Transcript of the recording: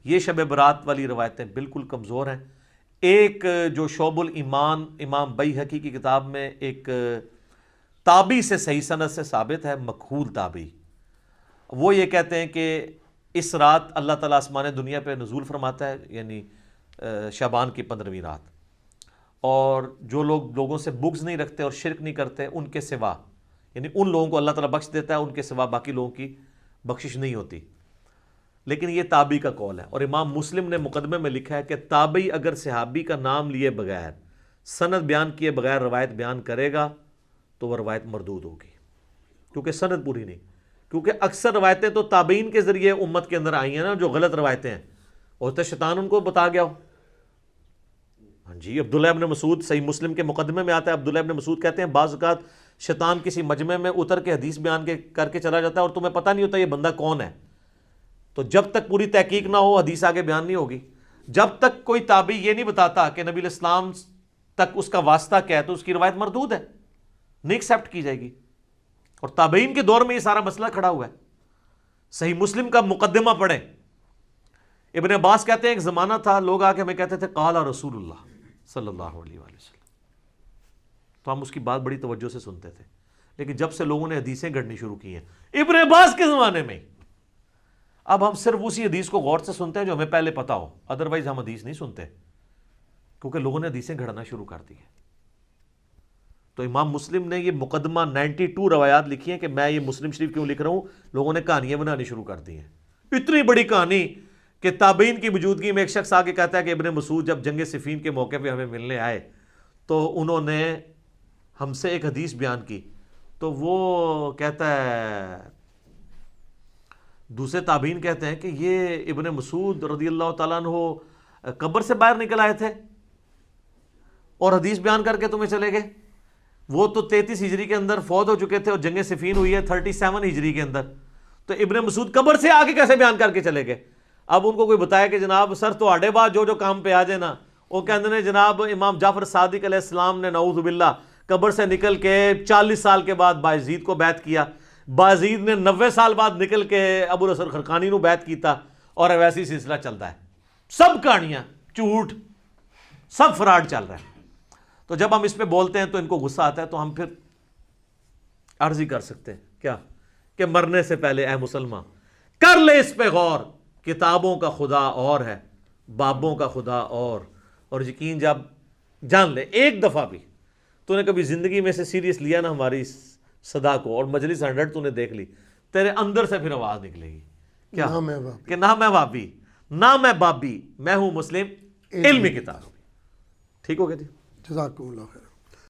یہ شب برات والی روایتیں بالکل کمزور ہیں۔ ایک جو شعب الایمان امام بیہقی کی کتاب میں ایک تابعی سے صحیح سند سے ثابت ہے، مکحول تابعی، وہ یہ کہتے ہیں کہ اس رات اللہ تعالیٰ آسمان دنیا پہ نزول فرماتا ہے، یعنی شعبان کی 15ویں رات، اور جو لوگوں سے بغض نہیں رکھتے اور شرک نہیں کرتے ان کے سوا، یعنی ان لوگوں کو اللہ تعالیٰ بخش دیتا ہے، ان کے سوا باقی لوگوں کی بخشش نہیں ہوتی۔ لیکن یہ تابعی کا قول ہے، اور امام مسلم نے مقدمے میں لکھا ہے کہ تابعی اگر صحابی کا نام لیے بغیر، سند بیان کیے بغیر روایت بیان کرے گا تو وہ روایت مردود ہوگی، کیونکہ سند پوری نہیں، کیونکہ اکثر روایتیں تو تابعین کے ذریعے امت کے اندر آئی ہیں نا، جو غلط روایتیں ہیں، اور تو شیطان ان کو بتا گیا ہو۔ ہاں جی، عبداللہ ابن مسعود صحیح مسلم کے مقدمے میں آتا ہے، عبداللہ ابن مسعود کہتے ہیں بعض اوقات شیطان کسی مجمع میں اتر کے حدیث بیان کر کے چلا جاتا ہے اور تمہیں پتہ نہیں ہوتا یہ بندہ کون ہے، تو جب تک پوری تحقیق نہ ہو حدیث آگے بیان نہیں ہوگی۔ جب تک کوئی تابعی یہ نہیں بتاتا کہ نبی الاسلام تک اس کا واسطہ کیا ہے تو اس کی روایت مردود ہے، نہیں ایکسیپٹ کی جائے گی، اور تابعین کے دور میں یہ سارا مسئلہ کھڑا ہوا ہے۔ صحیح مسلم کا مقدمہ پڑھیں، ابن عباس کہتے ہیں ایک زمانہ تھا لوگ آ کے ہمیں کہتے تھے قال رسول اللہ صلی اللہ علیہ وآلہ وسلم، تو ہم اس کی بات بڑی توجہ سے سنتے تھے، لیکن جب سے لوگوں نے حدیثیں گھڑنی شروع کی ہیں ابن عباس کے زمانے میں، اب ہم صرف اسی حدیث کو غور سے سنتے ہیں جو ہمیں پہلے پتا ہو، ادروائز ہم حدیث نہیں سنتے، کیونکہ لوگوں نے حدیثیں گھڑنا شروع کر دی ہیں۔ تو امام مسلم نے یہ مقدمہ 92 روایات لکھی ہیں کہ میں یہ مسلم شریف کیوں لکھ رہا ہوں، لوگوں نے کہانیاں بنانی شروع کر دی ہیں، اتنی بڑی کہانی کہ تابعین کی موجودگی میں ایک شخص آگے کہتا ہے کہ ابن مسعود جب جنگ صفین کے موقع پہ ہمیں ملنے آئے تو انہوں نے ہم سے ایک حدیث بیان کی، تو وہ کہتا ہے، دوسرے تابعین کہتے ہیں کہ یہ ابن مسعود رضی اللہ تعالیٰ عنہ قبر سے باہر نکل آئے تھے اور حدیث بیان کر کے تمہیں چلے گئے، وہ تو 33 ہجری کے اندر فوت ہو چکے تھے اور جنگ صفین ہوئی ہے 37 ہجری کے اندر، تو ابن مسعود قبر سے آگے کیسے بیان کر کے چلے گئے؟ اب ان کو کوئی بتایا کہ جناب سر تو آڈے بعد جو کام پہ آ جائے نا، وہ کہتے ہیں جناب امام جعفر صادق علیہ السلام نے نعوذ باللہ قبر سے نکل کے 40 سال کے بعد بايزید کو بیعت کیا، بايزید نے 90 سال بعد نکل کے ابو الحسن خرقانی نو بیعت کیتا، اور ویسی سلسلہ چلتا ہے، سب کہانیاں جھوٹ، سب فراڈ چل رہا ہے۔ تو جب ہم اس پہ بولتے ہیں تو ان کو غصہ آتا ہے، تو ہم پھر عرض ہی کر سکتے ہیں کیا کہ مرنے سے پہلے اے مسلمان کر لے اس پہ غور، کتابوں کا خدا اور ہے، بابوں کا خدا اور یقین جب جان لے ایک دفعہ بھی تو نے کبھی زندگی میں سے سیریس لیا نا ہماری صدا کو، اور مجلس 100 تو نے دیکھ لی، تیرے اندر سے پھر آواز نکلے گی کیا کہ نہ میں وابی نہ میں بابی، میں ہوں مسلم علمی کتاب۔ ٹھیک ہو گیا جی، جزاکم اللہ خیر۔